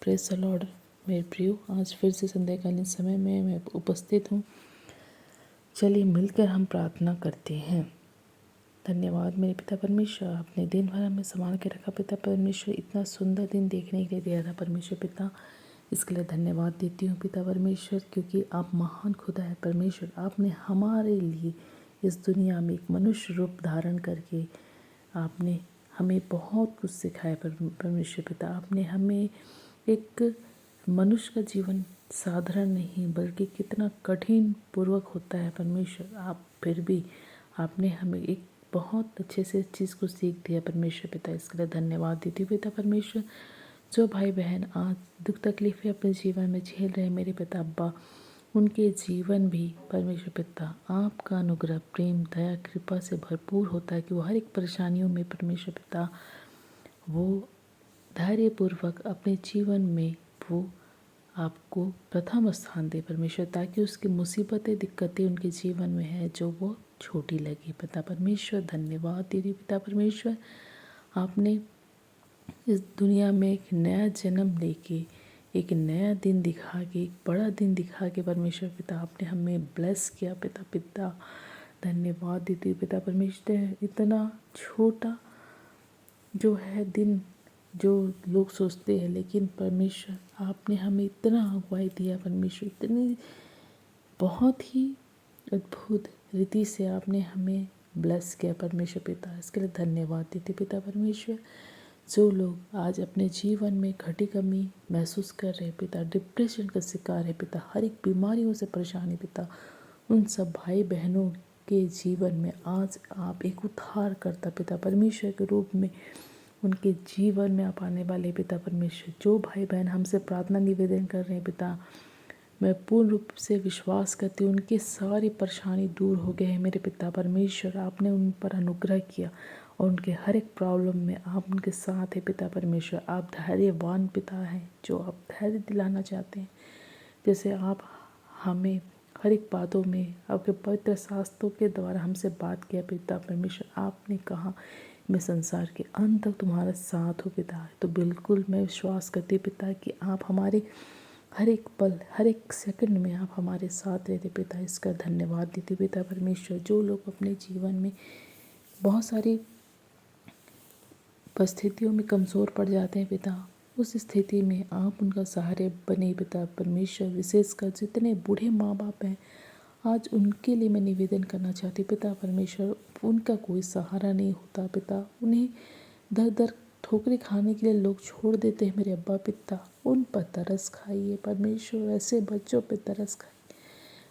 Praise the Lord. मेरे प्रियो, आज फिर से संध्याकालीन समय में मैं उपस्थित हूँ। चलिए मिलकर हम प्रार्थना करते हैं। धन्यवाद मेरे पिता परमेश्वर, आपने दिन भर हमें संभाल के रखा पिता परमेश्वर। इतना सुंदर दिन देखने के लिए दिया था परमेश्वर पिता, इसके लिए धन्यवाद देती हूँ पिता परमेश्वर, क्योंकि आप महान खुदा है परमेश्वर। आपने हमारे लिए इस दुनिया में एक मनुष्य रूप धारण करके आपने हमें बहुत कुछ सिखाया परमेश्वर पिता। आपने हमें एक मनुष्य का जीवन साधारण नहीं बल्कि कितना कठिन पूर्वक होता है परमेश्वर। आप फिर भी आपने हमें एक बहुत अच्छे से चीज़ को सीख दिया परमेश्वर पिता, इसके लिए धन्यवाद देती हूँ पिता परमेश्वर। जो भाई बहन आज दुख तकलीफ़ें अपने जीवन में झेल रहे हैं मेरे पिता अब्बा, उनके जीवन भी परमेश्वर पिता आपका अनुग्रह प्रेम दया कृपा से भरपूर होता है कि वो हर एक परेशानियों में परमेश्वर पिता वो धैर्यपूर्वक अपने जीवन में वो आपको प्रथम स्थान दे परमेश्वर, ताकि उसकी मुसीबतें दिक्कतें उनके जीवन में है जो वो छोटी लगे पिता परमेश्वर। धन्यवाद दीदी पिता परमेश्वर, आपने इस दुनिया में एक नया जन्म लेके एक नया दिन दिखा के एक बड़ा दिन दिखा के परमेश्वर पिता आपने हमें ब्लेस किया पिता। धन्यवाद देती हूँ पिता परमेश्वर। इतना छोटा जो है दिन जो लोग सोचते हैं, लेकिन परमेश्वर आपने हमें इतना अगुवाई दिया परमेश्वर, इतनी बहुत ही अद्भुत रीति से आपने हमें ब्लेस किया परमेश्वर पिता, इसके लिए धन्यवाद देते पिता परमेश्वर। जो लोग आज अपने जीवन में घटी कमी महसूस कर रहे हैं पिता, डिप्रेशन का शिकार है पिता, हर एक बीमारियों से परेशान है पिता, उन सब भाई बहनों के जीवन में आज आप एक उद्धार करता पिता परमेश्वर के रूप में उनके जीवन में आप आने वाले पिता परमेश्वर। जो भाई बहन हमसे प्रार्थना निवेदन कर रहे हैं पिता, मैं पूर्ण रूप से विश्वास करती हूँ उनकी सारी परेशानी दूर हो गए हैं मेरे पिता परमेश्वर। आपने उन पर अनुग्रह किया और उनके हर एक प्रॉब्लम में आप उनके साथ है पिता परमेश्वर। आप धैर्यवान पिता हैं, जो आप धैर्य दिलाना चाहते हैं। जैसे आप हमें हर एक बातों में आपके पवित्र शास्त्रों के द्वारा हमसे बात किया पिता परमेश्वर। आपने कहा मैं संसार के अंत तक तुम्हारा साथ हो पिता, तो बिल्कुल मैं विश्वास करती पिता कि आप हमारे हर एक पल हर एक सेकंड में आप हमारे साथ रहते पिता, इसका धन्यवाद देते पिता परमेश्वर। जो लोग अपने जीवन में बहुत सारी परिस्थितियों में कमज़ोर पड़ जाते हैं पिता, उस स्थिति में आप उनका सहारे बने पिता परमेश्वर। विशेषकर जितने बूढ़े माँ बाप हैं आज उनके लिए मैं निवेदन करना चाहती हूँ पिता परमेश्वर। उनका कोई सहारा नहीं होता पिता, उन्हें दर दर ठोकरें खाने के लिए लोग छोड़ देते हैं मेरे अब्बा पिता, उन पर तरस खाइए परमेश्वर। वैसे बच्चों पर तरस खाइए,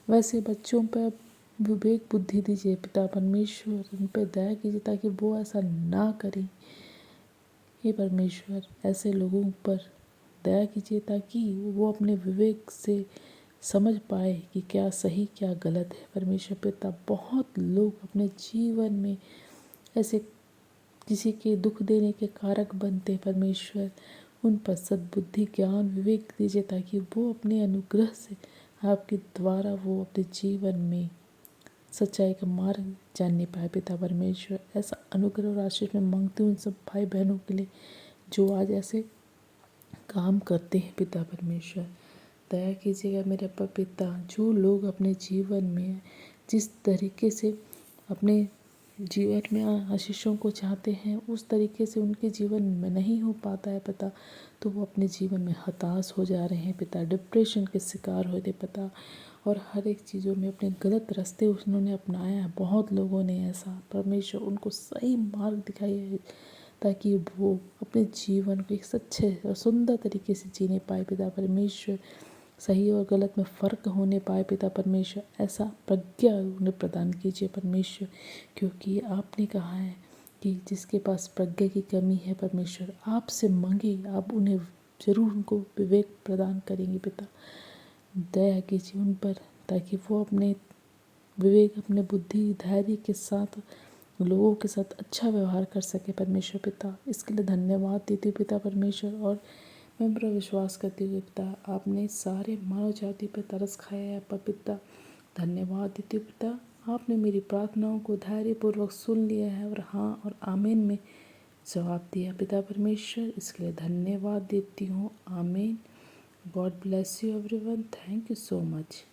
वैसे बच्चों पर विवेक बुद्धि दीजिए पिता परमेश्वर, उन पर दया कीजिए ताकि वो ऐसा ना करें हे परमेश्वर। ऐसे लोगों पर दया कीजिए ताकि वो अपने विवेक से समझ पाए कि क्या सही क्या गलत है परमेश्वर पिता। बहुत लोग अपने जीवन में ऐसे किसी के दुख देने के कारक बनते परमेश्वर, उन पर सद्बुद्धि ज्ञान विवेक दीजिए ताकि वो अपने अनुग्रह से आपके द्वारा वो अपने जीवन में सच्चाई का मार्ग जानने पाए पिता परमेश्वर। ऐसा अनुग्रह और आशीष में मांगती हूँ उन सब भाई बहनों के लिए जो आज ऐसे काम करते हैं पिता परमेश्वर। दया कीजिएगा मेरे अब्बा पिता। जो लोग अपने जीवन में जिस तरीके से अपने जीवन में आशीषों को चाहते हैं उस तरीके से उनके जीवन में नहीं हो पाता है पिता, तो वो अपने जीवन में हताश हो जा रहे हैं पिता, डिप्रेशन के शिकार हो रहे पिता, और हर एक चीज़ों में अपने गलत रास्ते उन्होंने अपनाया है। बहुत लोगों ने ऐसा परमेश्वर उनको सही मार्ग दिखाया है ताकि वो अपने जीवन को एक सच्चे और सुंदर तरीके से जीने पाए पिता परमेश्वर। सही और गलत में फ़र्क होने पाए पिता परमेश्वर, ऐसा प्रज्ञा उन्हें प्रदान कीजिए परमेश्वर, क्योंकि आपने कहा है कि जिसके पास प्रज्ञा की कमी है परमेश्वर आपसे मांगे, आप उन्हें ज़रूर उनको विवेक प्रदान करेंगे पिता। दया कीजिए उन पर ताकि वो अपने विवेक अपने बुद्धि धैर्य के साथ लोगों के साथ अच्छा व्यवहार कर सके परमेश्वर पिता। इसके लिए धन्यवाद देती हूँ पिता परमेश्वर, और मैं पूरा विश्वास करती हूँ पिता आपने सारे मानव जाति पर तरस खाया है पर पिता। धन्यवाद देती हूँ पिता, आपने मेरी प्रार्थनाओं को धैर्यपूर्वक सुन लिया है और हाँ और आमीन में जवाब दिया पिता परमेश्वर, इसके लिए धन्यवाद देती हूँ। आमीन। God bless you everyone. Thank you so much.